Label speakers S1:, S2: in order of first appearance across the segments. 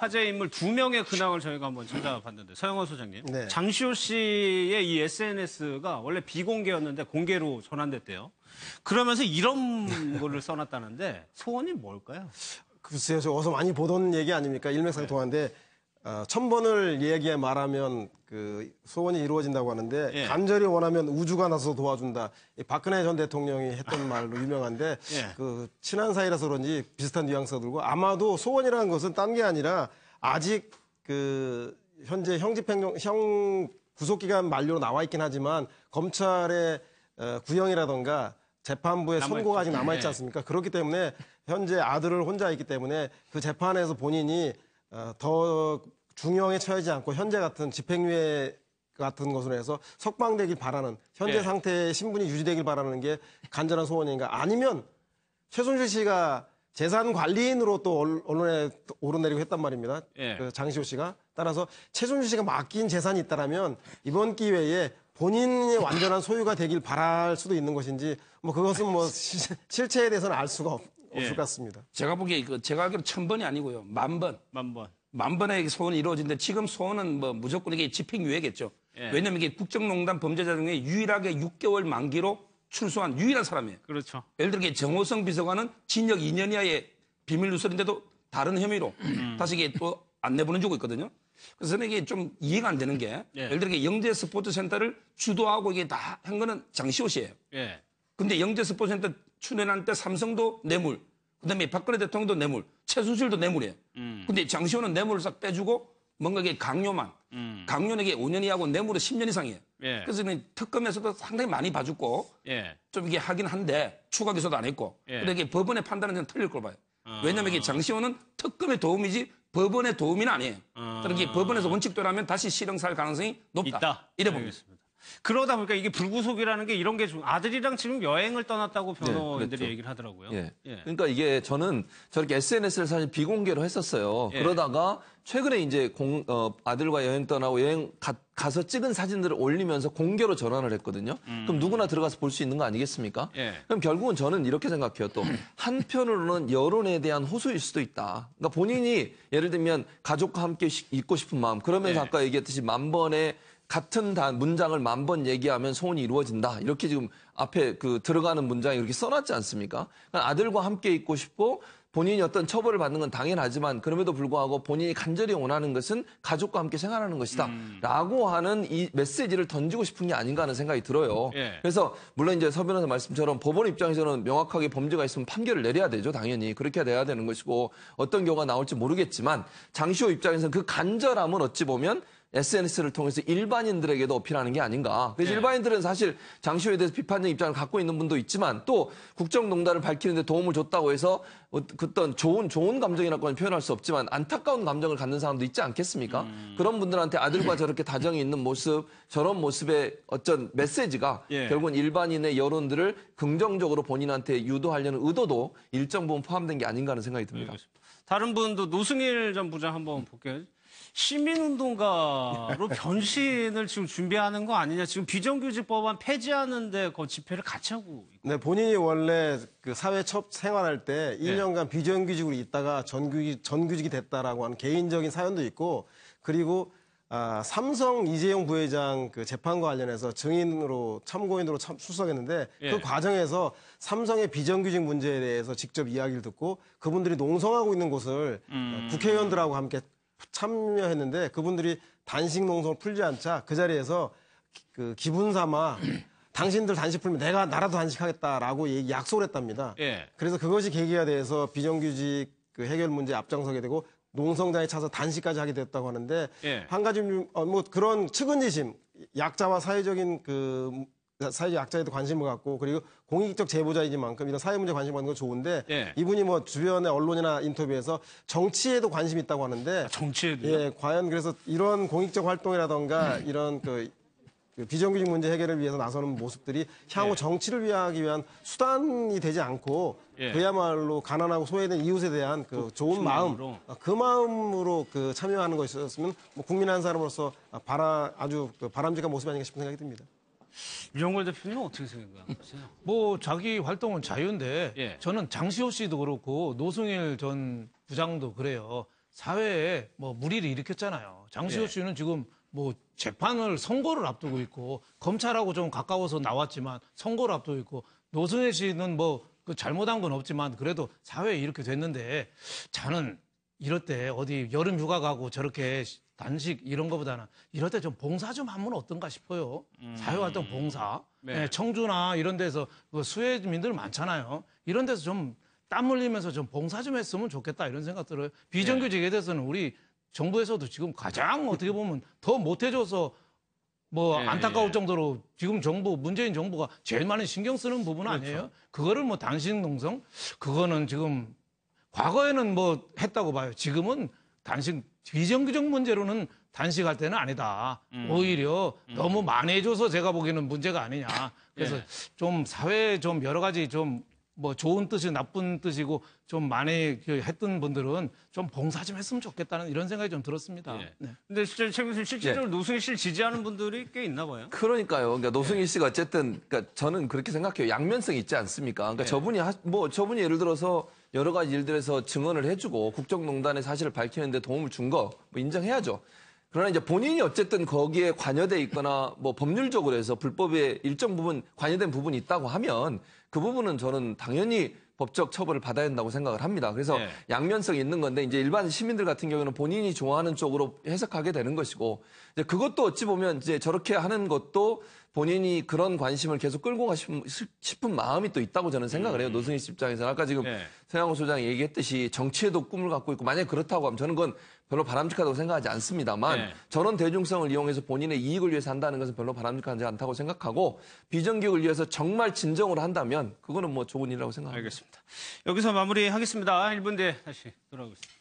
S1: 화제 인물 2명의 근황을 저희가 한번 찾아봤는데 서영원 소장님,
S2: 네.
S1: 장시호 씨의 이 SNS가 원래 비공개였는데 공개로 전환됐대요. 그러면서 이런 거를 써놨다는데 소원이 뭘까요?
S2: 글쎄요, 저 어서 많이 보던 얘기 아닙니까? 일맥상통한데 1000번을 얘기해 말하면 그 소원이 이루어진다고 하는데
S1: 예.
S2: 간절히 원하면 우주가 나서 도와준다. 이 박근혜 전 대통령이 했던 말로 유명한데
S1: 예.
S2: 그 친한 사이라서 그런지 비슷한 뉘앙스가 들고 아마도 소원이라는 것은 딴 게 아니라 아직 그 현재 형 구속기간 만료로 나와 있긴 하지만 검찰의 구형이라던가 재판부의 선고가 아직 남아있지 않습니까? 그렇기 때문에 현재 아들을 혼자 있기 때문에 그 재판에서 본인이 더 중형에 처하지 않고 현재 같은 집행유예 같은 것으로 해서 석방되길 바라는 현재
S1: 예.
S2: 상태의 신분이 유지되길 바라는 게 간절한 소원인가 아니면 최순실 씨가 재산 관리인으로 또 언론에 오르내리고 했단 말입니다.
S1: 예.
S2: 그 장시호 씨가. 따라서 최순실 씨가 맡긴 재산이 있다라면 이번 기회에 본인의 완전한 소유가 되길 바랄 수도 있는 것인지 뭐 그것은 뭐 실체에 대해서는 알 수가 없을 것 같습니다.
S3: 제가 보기에 제가 알기로 1000번이 아니고요. 10,000번.
S1: 10,000번.
S3: 10,000번의 소원이 이루어지는데 지금 소원은 뭐 무조건 이게 집행유예겠죠.
S1: 예.
S3: 왜냐하면 이게 국정농단 범죄자 중에 유일하게 6개월 만기로 출소한 유일한 사람이에요.
S1: 그렇죠.
S3: 예를 들어 정호성 비서관은 징역 2년 이하의 비밀 누설인데도 다른 혐의로 다시 이게 또 안 내보내 주고 있거든요. 그래서 저는 이게 좀 이해가 안 되는 게
S1: 예.
S3: 예를 들어 영재 스포츠센터를 주도하고 이게 다 한 거는 장시호 씨예요.
S1: 예.
S3: 근데 영재 스포츠센터 출연할 때 삼성도 뇌물, 그다음에 박근혜 대통령도 뇌물, 최순실도 뇌물이에요. 근데 장시호는 뇌물을 싹 빼주고 뭔가 이게 강요만, 강요는 이게 5년 이하고 뇌물은 10년 이상이에요.
S1: 예.
S3: 그래서 특검에서도 상당히 많이 봐줬고
S1: 예.
S3: 좀 이게 하긴 한데 추가 기소도 안 했고.
S1: 예.
S3: 근데 이게 법원의 판단은 좀 틀릴 걸 봐요. 왜냐하면 이게 장시호는 특검의 도움이지 법원의 도움은 아니에요. 그러니까 이게 법원에서 원칙대로라면 다시 실형살 가능성이 높다.
S1: 있다.
S3: 이래 봅니다.
S1: 알겠습니다. 그러다 보니까 이게 불구속이라는 게 이런 게 좀 아들이랑 지금 여행을 떠났다고 변호인들이
S4: 그렇죠.
S1: 얘기를 하더라고요.
S4: 예.
S1: 예.
S4: 그러니까 이게 저는 저렇게 SNS를 사실 비공개로 했었어요.
S1: 예.
S4: 그러다가 최근에 이제 아들과 여행 떠나고 여행 가서 찍은 사진들을 올리면서 공개로 전환을 했거든요. 그럼 누구나 들어가서 볼 수 있는 거 아니겠습니까?
S1: 예.
S4: 그럼 결국은 저는 이렇게 생각해요. 또 한편으로는 여론에 대한 호소일 수도 있다. 그러니까 본인이 예를 들면 가족과 함께 있고 싶은 마음 그러면서
S1: 예.
S4: 아까 얘기했듯이 10,000번의 같은 문장을 10,000번 얘기하면 소원이 이루어진다. 이렇게 지금 앞에 들어가는 문장이 이렇게 써놨지 않습니까? 그러니까 아들과 함께 있고 싶고 본인이 어떤 처벌을 받는 건 당연하지만 그럼에도 불구하고 본인이 간절히 원하는 것은 가족과 함께 생활하는 것이다. 라고 하는 이 메시지를 던지고 싶은 게 아닌가 하는 생각이 들어요.
S1: 예.
S4: 그래서 물론 이제 서 변호사 말씀처럼 법원 입장에서는 명확하게 범죄가 있으면 판결을 내려야 되죠. 당연히. 그렇게 돼야 되는 것이고 어떤 경우가 나올지 모르겠지만 장시호 입장에서는 그 간절함은 어찌 보면 SNS를 통해서 일반인들에게도 어필하는 게 아닌가. 그래서
S1: 네.
S4: 일반인들은 사실 장시호에 대해서 비판적 입장을 갖고 있는 분도 있지만 또 국정농단을 밝히는데 도움을 줬다고 해서 어떤 좋은 감정이라고는 표현할 수 없지만 안타까운 감정을 갖는 사람도 있지 않겠습니까? 그런 분들한테 아들과 저렇게 다정이 있는 모습, 저런 모습의 어떤 메시지가
S1: 예.
S4: 결국은 일반인의 여론들을 긍정적으로 본인한테 유도하려는 의도도 일정 부분 포함된 게 아닌가 하는 생각이 듭니다.
S1: 다른 분도 노승일 전 부장 한번 볼게요. 시민운동가로 변신을 지금 준비하는 거 아니냐. 지금 비정규직 법안 폐지하는데 그 집회를 같이 하고 있고.
S2: 네, 본인이 원래 그 사회 첫 생활할 때 1년간 비정규직으로 있다가 전규직이 됐다라고 하는 개인적인 사연도 있고 그리고 삼성 이재용 부회장 그 재판과 관련해서 증인으로 참고인으로 출석했는데
S1: 예.
S2: 그 과정에서 삼성의 비정규직 문제에 대해서 직접 이야기를 듣고 그분들이 농성하고 있는 곳을 국회의원들하고 함께 참여했는데 그분들이 단식 농성을 풀지 않자 그 자리에서 그 기분 삼아 당신들 단식 풀면 나라도 단식하겠다라고 약속을 했답니다.
S1: 예.
S2: 그래서 그것이 계기가 돼서 비정규직 그 해결 문제에 앞장서게 되고 농성장에 차서 단식까지 하게 됐다고 하는데
S1: 예.
S2: 한 가지 뭐 그런 측은지심, 약자와 사회적 약자에도 관심을 갖고 그리고 공익적 제보자이지만큼 이런 사회 문제 관심 갖는 건 좋은데
S1: 예.
S2: 이분이 뭐 주변의 언론이나 인터뷰에서 정치에도 관심이 있다고 하는데
S1: 정치에도요?
S2: 예, 과연 그래서 이런 공익적 활동이라던가 이런 그 비정규직 문제 해결을 위해서 나서는 모습들이 향후
S1: 예.
S2: 정치를 위하기 위한 수단이 되지 않고
S1: 예.
S2: 그야말로 가난하고 소외된 이웃에 대한 그 좋은 마음,
S1: 마음으로.
S2: 그 마음으로 그 참여하는 것이었으면 뭐 국민 한 사람으로서 아주 바람직한 모습이 아닌가 싶은 생각이 듭니다.
S1: 유영걸 대표님은 어떻게 생각하세요?
S5: 뭐 자기 활동은 자유인데
S1: 예.
S5: 저는 장시호 씨도 그렇고 노승일 전 부장도 그래요. 사회에 뭐 무리를 일으켰잖아요. 장시호 씨는 지금 뭐 재판을 선고를 앞두고 있고 검찰하고 좀 가까워서 나왔지만 선고를 앞두고 있고 노승일 씨는 뭐 그 잘못한 건 없지만 그래도 사회에 이렇게 됐는데 저는 이럴 때 어디 여름 휴가 가고 저렇게 단식 이런 거보다는 이럴 때 좀 봉사 좀 하면 어떤가 싶어요. 사회활동 봉사.
S1: 네.
S5: 네, 청주나 이런 데서 그 수혜민들 많잖아요. 이런 데서 좀 땀 흘리면서 좀 봉사 좀 했으면 좋겠다 이런 생각 들어요. 비정규직에 대해서는 우리 정부에서도 지금 가장 어떻게 보면 더 못해줘서 뭐 안타까울 정도로 지금 정부 문재인 정부가 제일 많이 신경 쓰는 부분 아니에요? 그거를 뭐 단식 농성 그거는 지금 과거에는 뭐 했다고 봐요. 지금은 단식 비정규직 문제로는 단식할 때는 아니다. 오히려 너무 많이 해줘서 제가 보기에는 문제가 아니냐. 그래서 좀 사회에 좀 여러 가지 좀 뭐 좋은 뜻이 나쁜 뜻이고 좀 많이 했던 분들은 좀 봉사 좀 했으면 좋겠다는 이런 생각이 좀 들었습니다. 네.
S1: 근데 실질적으로 노승일 씨를 지지하는 분들이 꽤 있나 봐요.
S4: 그러니까요. 그러니까 노승일 씨가 어쨌든 그러니까 저는 그렇게 생각해요. 양면성이 있지 않습니까? 그러니까 저분이 예를 들어서 여러 가지 일들에서 증언을 해주고 국정농단의 사실을 밝히는데 도움을 준 거 뭐 인정해야죠. 그러나 이제 본인이 어쨌든 거기에 관여돼 있거나 뭐 법률적으로 해서 불법에 일정 부분 관여된 부분이 있다고 하면 그 부분은 저는 당연히 법적 처벌을 받아야 된다고 생각을 합니다. 그래서 양면성이 있는 건데 이제 일반 시민들 같은 경우는 본인이 좋아하는 쪽으로 해석하게 되는 것이고 이제 그것도 어찌 보면 이제 저렇게 하는 것도 본인이 그런 관심을 계속 끌고 가고 싶은 마음이 또 있다고 저는 생각을 해요. 노승일 씨 입장에서는. 아까 지금 서양호 소장이 얘기했듯이 정치에도 꿈을 갖고 있고 만약에 그렇다고 하면 저는 그건 별로 바람직하다고 생각하지 않습니다만 저런 대중성을 이용해서 본인의 이익을 위해서 한다는 것은 별로 바람직하지 않다고 생각하고 비정규직을 위해서 정말 진정으로 한다면 그거는 뭐 좋은 일이라고 생각합니다.
S1: 알겠습니다. 여기서 마무리하겠습니다. 1분 뒤에 다시 돌아오겠습니다.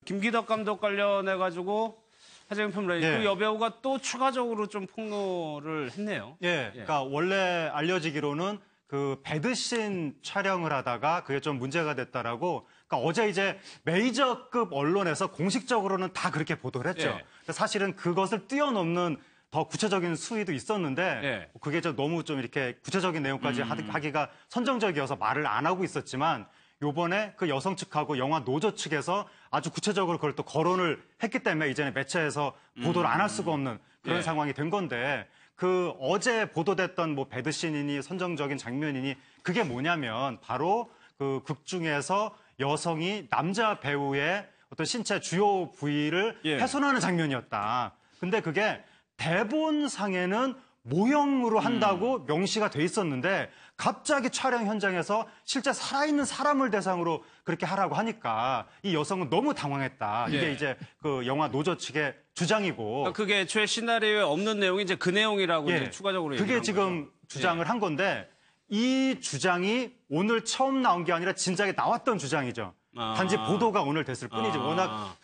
S1: 김기덕 감독 관련해가지고 하재경 평론가님, 그 여배우가 또 추가적으로 좀 폭로를 했네요.
S6: 그러니까 원래 알려지기로는 그 배드신 촬영을 하다가 그게 좀 문제가 됐다라고. 그러니까 어제 이제 메이저급 언론에서 공식적으로는 다 그렇게 보도를 했죠. 근데 사실은 그것을 뛰어넘는 더 구체적인 수위도 있었는데 그게 좀 너무 좀 이렇게 구체적인 내용까지 하기가 선정적이어서 말을 안 하고 있었지만 요번에 그 여성 측하고 영화 노조 측에서 아주 구체적으로 그걸 또 거론을 했기 때문에 이제는 매체에서 보도를 안 할 수가 없는 그런 상황이 된 건데 그 어제 보도됐던 뭐 배드신이니 선정적인 장면이니 그게 뭐냐면 바로 그 극 중에서 여성이 남자 배우의 어떤 신체 주요 부위를 훼손하는 장면이었다. 근데 그게 대본상에는 모형으로 한다고 명시가 돼 있었는데 갑자기 촬영 현장에서 실제 살아있는 사람을 대상으로 그렇게 하라고 하니까 이 여성은 너무 당황했다. 이게 이제 그 영화 노조 측의 주장이고.
S1: 그러니까 그게 애초에 시나리오에 없는 내용이 이제 그 내용이라고 이제 추가적으로 얘기한
S6: 그게 지금
S1: 거죠.
S6: 주장을 한 건데 이 주장이 오늘 처음 나온 게 아니라 진작에 나왔던 주장이죠. 단지 보도가 오늘 됐을 뿐이지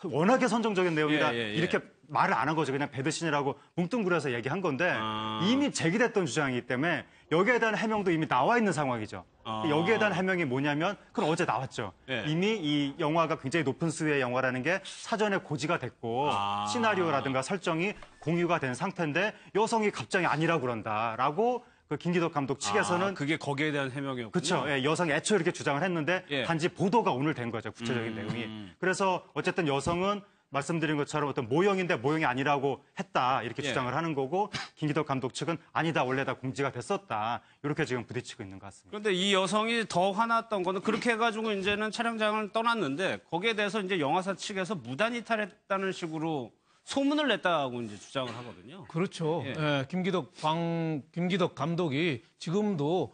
S6: 워낙에 선정적인 내용이라 이렇게 말을 안 한 거죠. 그냥 배드신이라고 뭉뚱그려서 얘기한 건데 이미 제기됐던 주장이기 때문에 여기에 대한 해명도 이미 나와 있는 상황이죠. 여기에 대한 해명이 뭐냐면 그건 어제 나왔죠. 이미 이 영화가 굉장히 높은 수위의 영화라는 게 사전에 고지가 됐고 시나리오라든가 설정이 공유가 된 상태인데 여성이 갑자기 아니라고 그런다라고 그 김기덕 감독 측에서는
S1: 그게 거기에 대한 해명이었군요.
S6: 그렇죠. 여성이 애초에 이렇게 주장을 했는데 단지 보도가 오늘 된 거죠. 구체적인 내용이. 그래서 어쨌든 여성은 말씀드린 것처럼 어떤 모형인데 모형이 아니라고 했다. 이렇게 주장을 하는 거고 김기덕 감독 측은 아니다. 원래 다 공지가 됐었다. 이렇게 지금 부딪히고 있는 것 같습니다.
S1: 그런데 이 여성이 더 화났던 거는 그렇게 해가지고 이제는 촬영장을 떠났는데 거기에 대해서 이제 영화사 측에서 무단 이탈했다는 식으로 소문을 냈다고 이제 주장을 하거든요.
S5: 그렇죠. 김기덕 감독이 지금도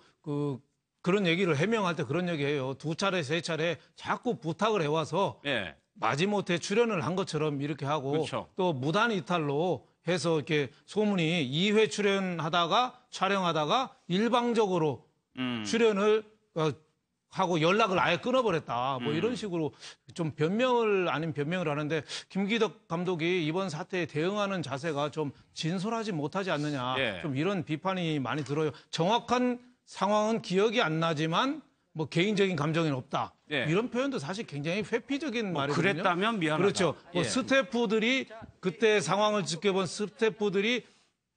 S5: 그런 얘기를 해명할 때 그런 얘기해요. 2차례, 3차례 자꾸 부탁을 해와서 마지못해 출연을 한 것처럼 이렇게 하고 또 무단 이탈로 해서 이렇게 소문이 2회 출연하다가 촬영하다가 일방적으로 출연을 하고 연락을 아예 끊어버렸다. 뭐 이런 식으로 좀 변명을 아닌 변명을 하는데 김기덕 감독이 이번 사태에 대응하는 자세가 좀 진솔하지 못하지 않느냐. 좀 이런 비판이 많이 들어요. 정확한 상황은 기억이 안 나지만 뭐 개인적인 감정은 없다. 이런 표현도 사실 굉장히 회피적인 말이거든요.
S1: 그랬다면 미안하다.
S5: 그렇죠. 뭐 스태프들이 그때 상황을 지켜본 스태프들이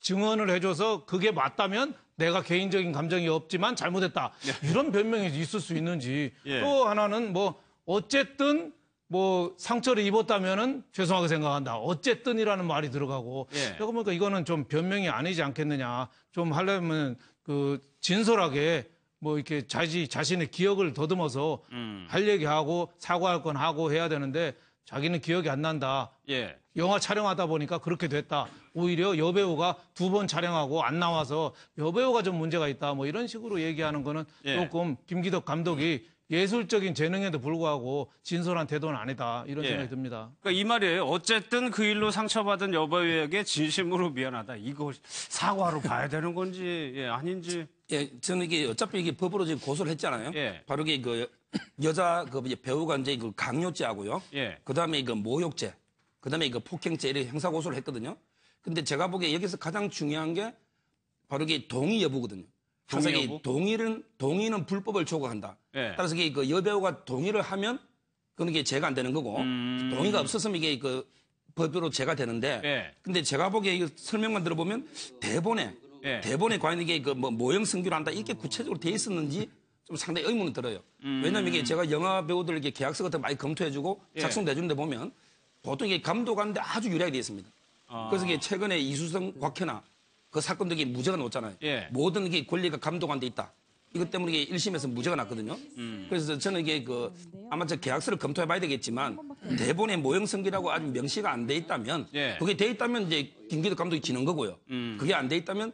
S5: 증언을 해줘서 그게 맞다면 내가 개인적인 감정이 없지만 잘못했다. 이런 변명이 있을 수 있는지. 또 하나는 뭐 어쨌든 뭐 상처를 입었다면은 죄송하게 생각한다. 어쨌든이라는 말이 들어가고
S1: 예.
S5: 내가 보니까 이거는 좀 변명이 아니지 않겠느냐. 좀 하려면 그 진솔하게 뭐 이렇게 자신의 기억을 더듬어서 할 얘기하고 사과할 건 하고 해야 되는데 자기는 기억이 안 난다.
S1: 예.
S5: 영화 촬영하다 보니까 그렇게 됐다. 오히려 여배우가 2번 촬영하고 안 나와서 여배우가 좀 문제가 있다. 뭐 이런 식으로 얘기하는 거는
S1: 예.
S5: 조금 김기덕 감독이 예술적인 재능에도 불구하고 진솔한 태도는 아니다. 이런
S1: 예.
S5: 생각이 듭니다.
S1: 그러니까 이 말이에요. 어쨌든 그 일로 상처받은 여배우에게 진심으로 미안하다. 이거 사과로 봐야 되는 건지 예, 아닌지.
S3: 예, 저는 이게 어차피 이게 법으로 지금 고소를 했잖아요.
S1: 예.
S3: 바로 이게 그 여자 그 배우가 이제 그 강요죄하고요.
S1: 예.
S3: 그다음에 이거 모욕죄, 그다음에 이거 폭행죄 이렇게 형사 고소를 했거든요. 근데 제가 보기에 여기서 가장 중요한 게 바로 이게 동의 여부거든요. 항상
S1: 동의
S3: 이게
S1: 여부?
S3: 동의는 불법을 초과한다.
S1: 예.
S3: 따라서 이게 그 여배우가 동의를 하면 그건 이게 죄가 안 되는 거고 동의가 없었으면 이게 그 법으로 죄가 되는데
S1: 예.
S3: 근데 제가 보기에 이거 설명만 들어보면
S1: 예.
S3: 대본에 과연 이게 그 뭐 모형 승규를 한다 이렇게 구체적으로 돼 있었는지 좀 상당히 의문이 들어요. 왜냐하면 이게 제가 영화 배우들 이렇게 계약서 같은 거 많이 검토해주고
S1: 예.
S3: 작성해주는데 보면 보통 이게 감독한테 아주 유리하게 돼 있습니다.
S1: 아.
S3: 그래서 이게 최근에 이수성, 곽현아 그 사건도 이게 무죄가 나왔잖아요.
S1: 예.
S3: 모든 게 권리가 감독한테 있다. 이것 때문에 이게 1심에서 무죄가 났거든요. 그래서 저는 이게 그 아마 저 계약서를 검토해봐야 되겠지만 대본에 모형 승기라고 아주 명시가 안 돼 있다면
S1: 예.
S3: 그게 돼 있다면 이제 김기덕 감독이 지는 거고요. 그게 안 돼 있다면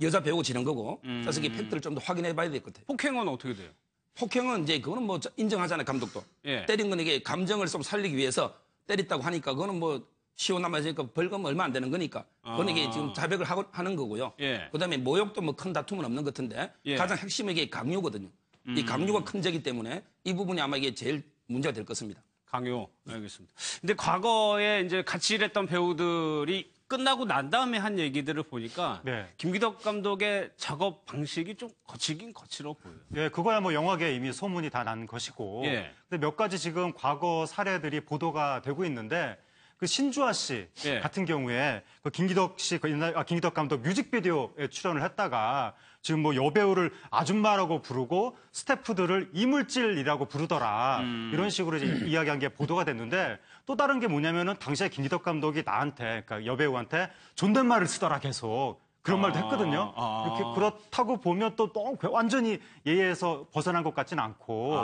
S3: 여자 배우가 지는 거고. 그래서 이게 팩트를 좀 더 확인해봐야 될 것 같아요.
S1: 폭행은 어떻게 돼요?
S3: 폭행은 이제 그거는 뭐 인정하잖아요, 감독도.
S1: 예.
S3: 때린 건 이게 감정을 좀 살리기 위해서 때렸다고 하니까 그거는 뭐 시원하면서니까 벌금 얼마 안 되는 거니까. 그건 이게 지금 자백을 하는 거고요.
S1: 예.
S3: 그다음에 모욕도 뭐 큰 다툼은 없는 것 같은데
S1: 예.
S3: 가장 핵심은 이게 강요거든요. 이 강요가 큰 죄이기 때문에 이 부분이 아마 이게 제일 문제가 될 것입니다.
S1: 강요. 알겠습니다. 근데 과거에 이제 같이 일했던 배우들이 끝나고 난 다음에 한 얘기들을 보니까
S6: 네.
S1: 김기덕 감독의 작업 방식이 좀 거칠긴 거칠어 보여요.
S6: 예, 그거야 뭐 영화계에 이미 소문이 다 난 것이고.
S1: 예.
S6: 근데 몇 가지 지금 과거 사례들이 보도가 되고 있는데 그 신주아 씨
S1: 예.
S6: 같은 경우에 그 김기덕 씨 그 옛날 김기덕 감독 뮤직비디오에 출연을 했다가 지금 뭐 여배우를 아줌마라고 부르고 스태프들을 이물질이라고 부르더라. 이런 식으로 이제 이야기한 게 보도가 됐는데 또 다른 게 뭐냐면은 당시에 김기덕 감독이 나한테 그러니까 여배우한테 존댓말을 쓰더라 계속. 그런 말도 했거든요. 이렇게 그렇다고 보면 또 완전히 예의에서 벗어난 것 같진 않고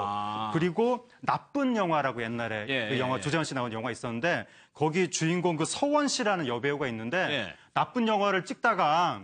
S6: 그리고 나쁜 영화라고 옛날에
S1: 예,
S6: 그 영화
S1: 예.
S6: 조재현 씨 나온 영화 있었는데 거기 주인공 그 서원 씨라는 여배우가 있는데
S1: 예.
S6: 나쁜 영화를 찍다가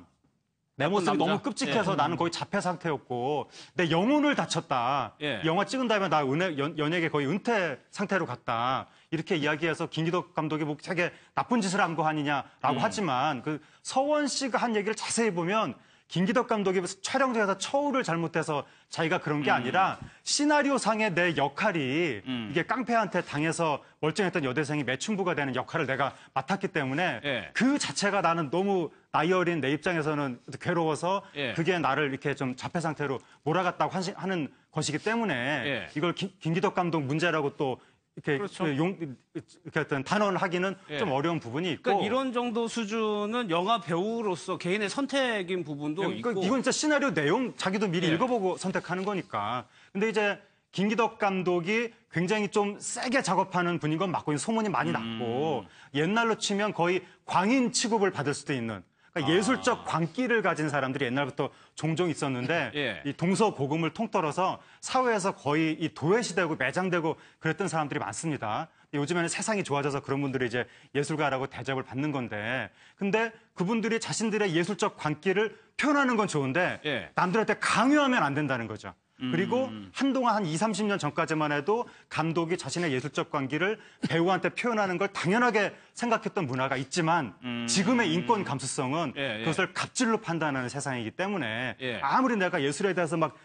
S6: 내 모습이
S1: 남자?
S6: 너무 끔찍해서
S1: 예.
S6: 나는 거의 자폐 상태였고 내 영혼을 다쳤다.
S1: 예.
S6: 영화 찍은 다음에 나 연예계 거의 은퇴 상태로 갔다. 이렇게 이야기해서 김기덕 감독이 뭐 되게 나쁜 짓을 한 거 아니냐라고 하지만 그 서원 씨가 한 얘기를 자세히 보면 김기덕 감독이 촬영장에서 처우를 잘못해서 자기가 그런 게 아니라 시나리오상의 내 역할이 이게 깡패한테 당해서 멀쩡했던 여대생이 매춘부가 되는 역할을 내가 맡았기 때문에
S1: 예.
S6: 그 자체가 나는 너무 나이 어린 내 입장에서는 괴로워서
S1: 예.
S6: 그게 나를 이렇게 좀 자폐 상태로 몰아갔다고 하는 것이기 때문에
S1: 예.
S6: 이걸 김기덕 감독 문제라고 또 이렇게
S1: 그렇죠.
S6: 이렇게 어떤 단언하기는
S1: 예.
S6: 좀 어려운 부분이 있고.
S1: 그러니까 이런 정도 수준은 영화 배우로서 개인의 선택인 부분도
S6: 그러니까
S1: 있고.
S6: 이건 진짜 시나리오 내용 자기도 미리
S1: 예.
S6: 읽어보고 선택하는 거니까. 근데 이제 김기덕 감독이 굉장히 좀 세게 작업하는 분인 건 맞고 소문이 많이 났고 옛날로 치면 거의 광인 취급을 받을 수도 있는 그러니까 예술적 광기를 가진 사람들이 옛날부터 종종 있었는데
S1: 예.
S6: 이 동서고금을 통틀어서 사회에서 거의 이 도외시되고 매장되고 그랬던 사람들이 많습니다. 요즘에는 세상이 좋아져서 그런 분들이 이제 예술가라고 대접을 받는 건데 근데 그분들이 자신들의 예술적 광기를 표현하는 건 좋은데
S1: 예.
S6: 남들한테 강요하면 안 된다는 거죠. 그리고 한동안 한 20, 30년 전까지만 해도 감독이 자신의 예술적 관계를 배우한테 표현하는 걸 당연하게 생각했던 문화가 있지만 지금의 인권 감수성은
S1: 예, 예.
S6: 그것을 갑질로 판단하는 세상이기 때문에
S1: 예.
S6: 아무리 내가 예술에 대해서 막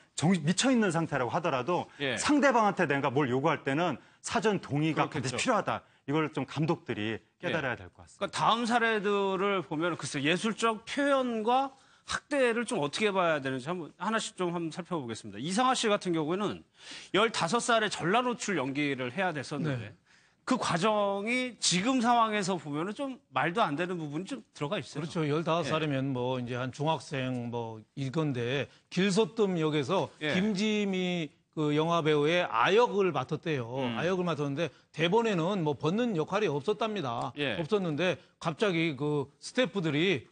S6: 미쳐있는 상태라고 하더라도
S1: 예.
S6: 상대방한테 내가 뭘 요구할 때는 사전 동의가
S1: 그렇겠죠.
S6: 반드시 필요하다. 이걸 좀 감독들이 깨달아야 될 것 같습니다.
S1: 그러니까 다음 사례들을 보면 글쎄 예술적 표현과 학대를 좀 어떻게 봐야 되는지 하나씩 좀 한번 살펴보겠습니다. 이상하 씨 같은 경우에는 15살에 전라노출 연기를 해야 됐었는데
S5: 네.
S1: 그 과정이 지금 상황에서 보면은 좀 말도 안 되는 부분이 좀 들어가 있어요.
S5: 그렇죠. 15살이면 뭐 이제 한 중학생 뭐 이건데 길소뜸 역에서
S1: 예.
S5: 김지미 그 영화 배우의 아역을 맡았대요. 아역을 맡았는데 대본에는 뭐 벗는 역할이 없었답니다.
S1: 예.
S5: 없었는데 갑자기 그 스태프들이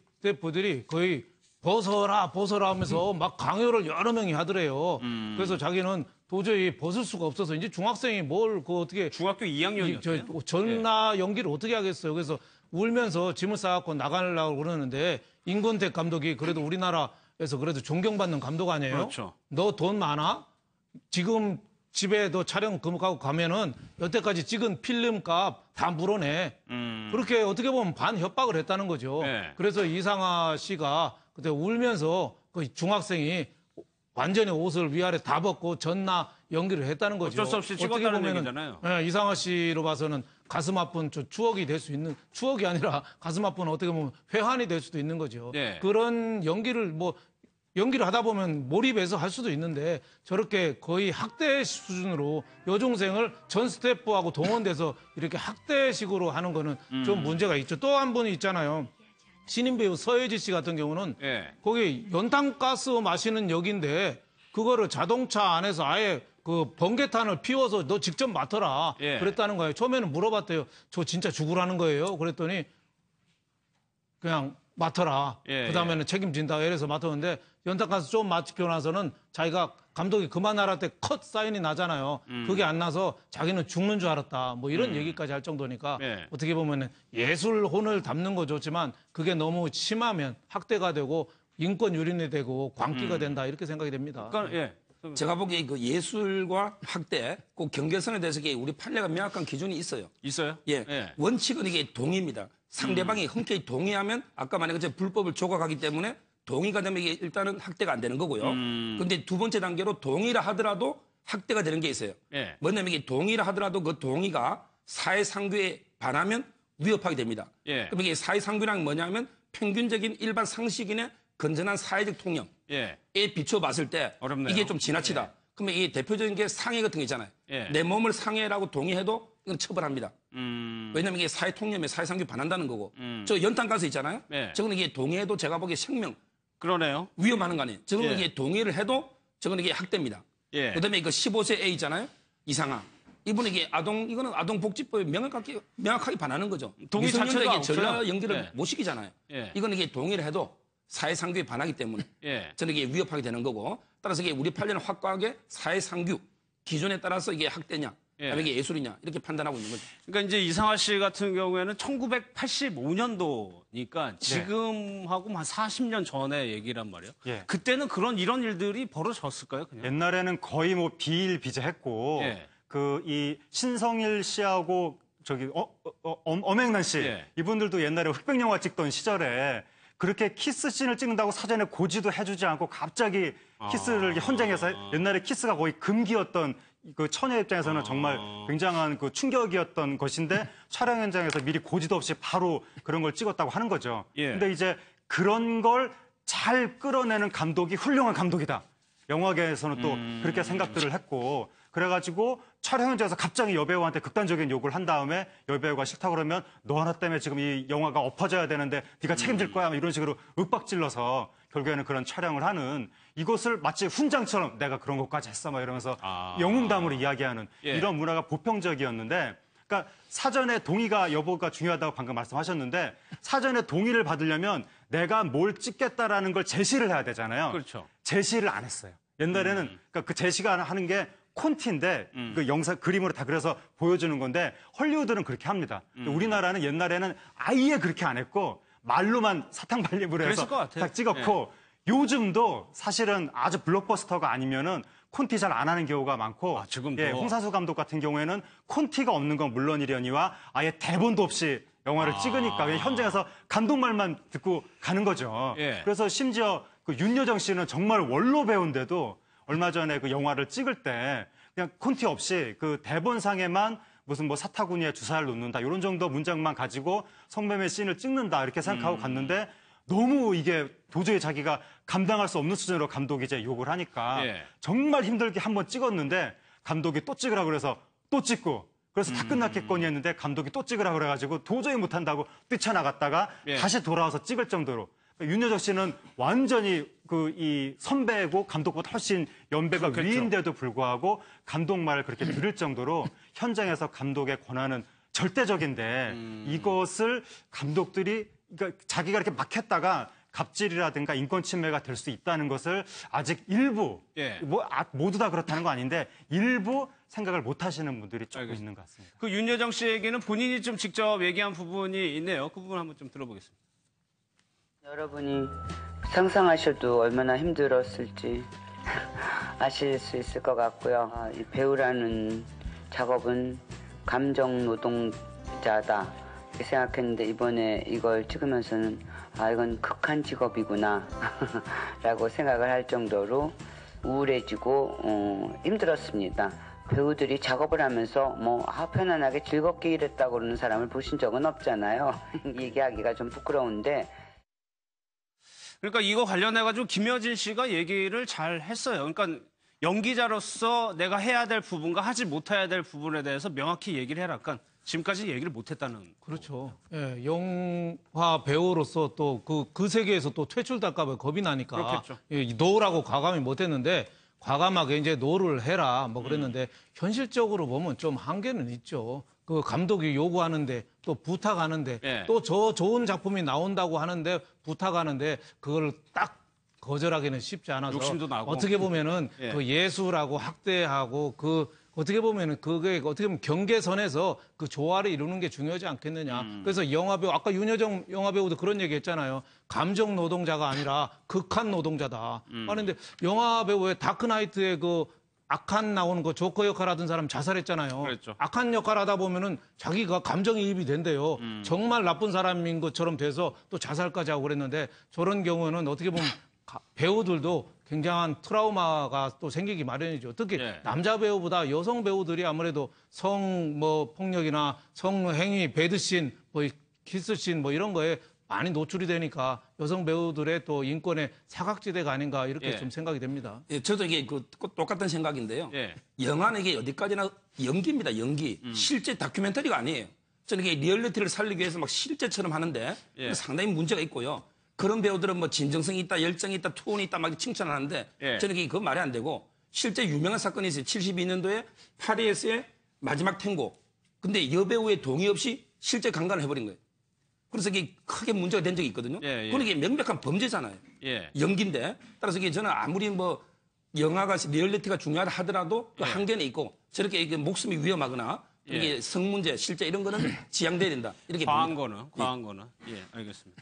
S5: 거의 벗어라 하면서 막 강요를 여러 명이 하더래요. 그래서 자기는 도저히 벗을 수가 없어서 이제 중학생이 뭘 그 어떻게
S1: 중학교 2학년이었어요.
S5: 전나 연기를 어떻게 하겠어요. 그래서 울면서 짐을 싸갖고 나가려고 그러는데 임권택 감독이 그래도 우리나라에서 그래도 존경받는 감독 아니에요?
S1: 그렇죠.
S5: 너 돈 많아? 지금 집에 너 촬영 금하고 가면은 여태까지 찍은 필름값 다 물어내. 그렇게 어떻게 보면 반협박을 했다는 거죠.
S1: 네.
S5: 그래서 이상하 씨가 그때 울면서 그 중학생이 완전히 옷을 위아래 다 벗고 전나 연기를 했다는 거죠.
S1: 어쩔 수 없이
S5: 어떻게
S1: 찍었다는
S5: 보면은,
S1: 얘기잖아요.
S5: 예, 이상하 씨로 봐서는 가슴 아픈 추억이 될 수 있는, 추억이 아니라 가슴 아픈 어떻게 보면 회한이 될 수도 있는 거죠.
S1: 네.
S5: 그런 연기를 하다 보면 몰입해서 할 수도 있는데 저렇게 거의 학대 수준으로 여중생을 전 스태프하고 동원돼서 이렇게 학대식으로 하는 거는 좀 문제가 있죠. 또 한 분이 있잖아요. 신인 배우 서예지 씨 같은 경우는
S1: 예.
S5: 거기 연탄가스 마시는 역인데 그거를 자동차 안에서 아예 그 번개탄을 피워서 너 직접 맡아라
S1: 예.
S5: 그랬다는 거예요. 처음에는 물어봤대요. 저 진짜 죽으라는 거예요. 그랬더니 그냥 맡아라.
S1: 예,
S5: 그다음에는 책임진다. 이래서 맡았는데 연탄가스 좀 맡고 나서는 자기가 감독이 그만하라 때 컷 사인이 나잖아요. 그게 안 나서 자기는 죽는 줄 알았다. 뭐 이런 얘기까지 할 정도니까
S1: 예.
S5: 어떻게 보면 예술 혼을 담는 거 좋지만 그게 너무 심하면 학대가 되고 인권 유린이 되고 광기가 된다. 이렇게 생각이 됩니다.
S1: 그러니까 예.
S3: 제가 보기에 그 예술과 학대, 그 경계선에 대해서 이게 우리 판례가 명확한 기준이 있어요.
S1: 있어요?
S3: 예.
S1: 예.
S3: 원칙은 이게 동의입니다. 상대방이 흔쾌히 동의하면 아까 만약에 제 불법을 조각하기 때문에 동의가 되면 이게 일단은 학대가 안 되는 거고요. 근데 두 번째 단계로 동의라 하더라도 학대가 되는 게 있어요.
S1: 예.
S3: 뭐냐면 이게 동의라 하더라도 그 동의가 사회상규에 반하면 위협하게 됩니다.
S1: 예.
S3: 그럼 이게 사회상규란 뭐냐면 평균적인 일반 상식인의 건전한 사회적 통념에
S1: 예.
S3: 비춰봤을 때
S1: 어렵네요.
S3: 이게 좀 지나치다. 그러면 이게 대표적인 게 상해 같은 게 있잖아요.
S1: 예.
S3: 내 몸을 상해라고 동의해도 이건 처벌합니다. 왜냐면 이게 사회 통념에 사회상규에 반한다는 거고. 저 연탄가스 있잖아요.
S1: 예.
S3: 저거는 이게 동의해도 제가 보기에 생명
S1: 그러네요.
S3: 위험하는 거 아니에요. 저거는
S1: 예.
S3: 이게 동의를 해도 저거는 이게 학대입니다.
S1: 예.
S3: 그다음에 이거 15세 A 있잖아요. 이상하. 이분은 이게 이거는 아동복지법에 명확하게 반하는 거죠.
S1: 동의 자체가
S3: 미성년자에게 전화
S1: 없어요.
S3: 연기를
S1: 예.
S3: 못 시키잖아요.
S1: 예.
S3: 이거는 이게 동의를 해도 사회상규에 반하기 때문에
S1: 예.
S3: 저는 이게 위협하게 되는 거고 따라서 이게 우리 판례는 확고하게 사회상규 기준에 따라서 이게 학대냐
S1: 예.
S3: 아니면 이게 예술이냐 이렇게 판단하고 있는 거죠.
S1: 그러니까 이제 이상하 씨 같은 경우에는 1985년도니까 지금하고 한 40년 전에 얘기란 말이에요.
S6: 예.
S1: 그때는 이런 일들이 벌어졌을까요? 그냥?
S6: 옛날에는 거의 뭐 비일비재했고
S1: 예.
S6: 그 이 신성일 씨하고 저기 엄앵란 씨
S1: 예.
S6: 이분들도 옛날에 흑백 영화 찍던 시절에 그렇게 키스씬을 찍는다고 사전에 고지도 해주지 않고 갑자기 키스를 이렇게 현장에서 옛날에 키스가 거의 금기였던 그 처녀 입장에서는 정말 굉장한 그 충격이었던 것인데 촬영 현장에서 미리 고지도 없이 바로 그런 걸 찍었다고 하는 거죠.
S1: 예.
S6: 근데 이제 그런 걸 잘 끌어내는 감독이 훌륭한 감독이다. 영화계에서는 또 그렇게 생각들을 했고 그래가지고 촬영 현장에서 갑자기 여배우한테 극단적인 욕을 한 다음에 여배우가 싫다 그러면 너 하나 때문에 지금 이 영화가 엎어져야 되는데 네가 책임질 거야 이런 식으로 윽박질러서 결국에는 그런 촬영을 하는 이것을 마치 훈장처럼 내가 그런 것까지 했어 막 이러면서 영웅담으로 이야기하는
S1: 예.
S6: 이런 문화가 보편적이었는데 그러니까 사전에 동의가 여부가 중요하다고 방금 말씀하셨는데 사전에 동의를 받으려면 내가 뭘 찍겠다라는 걸 제시를 해야 되잖아요.
S1: 그렇죠.
S6: 제시를 안 했어요. 옛날에는 그러니까 그 제시가 하는 게 콘티인데 그 영상 그림으로 다 그려서 보여주는 건데 헐리우드는 그렇게 합니다. 우리나라는 옛날에는 아예 그렇게 안 했고 말로만 사탕 발림으로 해서
S1: 그랬을 것 같아요.
S6: 딱 찍었고 요즘도 사실은 아주 블록버스터가 아니면은 콘티 잘 안 하는 경우가 많고
S1: 지금도?
S6: 예, 홍상수 감독 같은 경우에는 콘티가 없는 건 물론이려니와 아예 대본도 없이 영화를 찍으니까 그냥 현장에서 감독 말만 듣고 가는 거죠.
S1: 예.
S6: 그래서 심지어 그 윤여정 씨는 정말 원로 배우인데도 얼마 전에 그 영화를 찍을 때 그냥 콘티 없이 그 대본상에만 무슨 뭐 사타구니에 주사를 놓는다 이런 정도 문장만 가지고 성매매 씬을 찍는다 이렇게 생각하고 갔는데 너무 이게 도저히 자기가 감당할 수 없는 수준으로 감독이 이제 욕을 하니까
S1: 예.
S6: 정말 힘들게 한번 찍었는데 감독이 또 찍으라 그래서 또 찍고 그래서 다 끝났겠거니 했는데 감독이 또 찍으라 그래가지고 도저히 못한다고 뛰쳐나갔다가
S1: 예.
S6: 다시 돌아와서 찍을 정도로 윤여정 씨는 완전히 이 선배고 감독보다 훨씬 연배가 위인데도 불구하고 감독 말을 그렇게 들을 정도로 현장에서 감독의 권한은 절대적인데 이것을 감독들이 그러니까 자기가 이렇게 막 했다가 갑질이라든가 인권 침해가 될 수 있다는 것을 아직 일부 모두 다 그렇다는 거 아닌데 일부 생각을 못 하시는 분들이 조금 있는 것 같습니다.
S1: 그 윤여정 씨에게는 본인이 좀 직접 얘기한 부분이 있네요. 그 부분 한번 좀 들어보겠습니다.
S7: 여러분이 상상하셔도 얼마나 힘들었을지 아실 수 있을 것 같고요. 이 배우라는 작업은 감정 노동자다 이렇게 생각했는데 이번에 이걸 찍으면서는 이건 극한 직업이구나 라고 생각을 할 정도로 우울해지고 힘들었습니다. 배우들이 작업을 하면서 편안하게 즐겁게 일했다고 그러는 사람을 보신 적은 없잖아요. 얘기하기가 좀 부끄러운데
S1: 그러니까 이거 관련해가지고 김여진 씨가 얘기를 잘 했어요. 그러니까 연기자로서 내가 해야 될 부분과 하지 못해야 될 부분에 대해서 명확히 얘기를 해라. 그러니까 지금까지 얘기를 못했다는.
S5: 그렇죠. 예, 영화 배우로서 또 그 세계에서 또 퇴출될까 봐 겁이 나니까
S1: 그렇겠죠.
S5: 노라고 과감히 못했는데 과감하게 이제 노를 해라 뭐 그랬는데 현실적으로 보면 좀 한계는 있죠. 그 감독이 요구하는데 또 부탁하는데
S1: 예.
S5: 또 저 좋은 작품이 나온다고 하는데 부탁하는데 그걸 딱 거절하기는 쉽지 않아서
S1: 욕심도 나고.
S5: 어떻게 보면은
S1: 예.
S5: 그 예술하고 학대하고 어떻게 보면은 그게 어떻게 보면 경계선에서 그 조화를 이루는 게 중요하지 않겠느냐. 그래서 영화배우 아까 윤여정 영화배우도 그런 얘기 했잖아요. 감정 노동자가 아니라 극한 노동자다. 하는데 영화배우의 다크나이트의 그 악한 나오는 거 조커 역할 하던 사람 자살했잖아요.
S1: 그랬죠.
S5: 악한 역할 하다 보면은 자기가 감정이입이 된대요. 정말 나쁜 사람인 것처럼 돼서 또 자살까지 하고 그랬는데 저런 경우는 어떻게 보면 배우들도 굉장한 트라우마가 또 생기기 마련이죠. 특히 남자 배우보다 여성 배우들이 아무래도 폭력이나 성행위, 배드씬, 키스씬 이런 거에 많이 노출이 되니까 여성 배우들의 또 인권의 사각지대가 아닌가 이렇게 좀 생각이 됩니다.
S3: 예, 저도 이게 똑같은 생각인데요. 영화는 이게 어디까지나 연기입니다, 연기. 실제 다큐멘터리가 아니에요. 저는 이게 리얼리티를 살리기 위해서 막 실제처럼 하는데 상당히 문제가 있고요. 그런 배우들은 진정성이 있다, 열정이 있다, 투혼이 있다 막 칭찬하는데 저는 그게 말이 안 되고 실제 유명한 사건이 있어요. 72년도에 파리에서의 마지막 탱고. 근데 여배우의 동의 없이 실제 강간을 해버린 거예요. 그래서 이게 크게 문제가 된 적이 있거든요. 그건 이게 명백한 범죄잖아요. 연기인데. 따라서 이게 저는 아무리 영화가 리얼리티가 중요하다 하더라도 그 한계는 있고 저렇게 이게 목숨이 위험하거나 이게 성문제, 실제 이런 거는 지양돼야 된다. 이렇게
S1: 과한 거는. 예, 알겠습니다.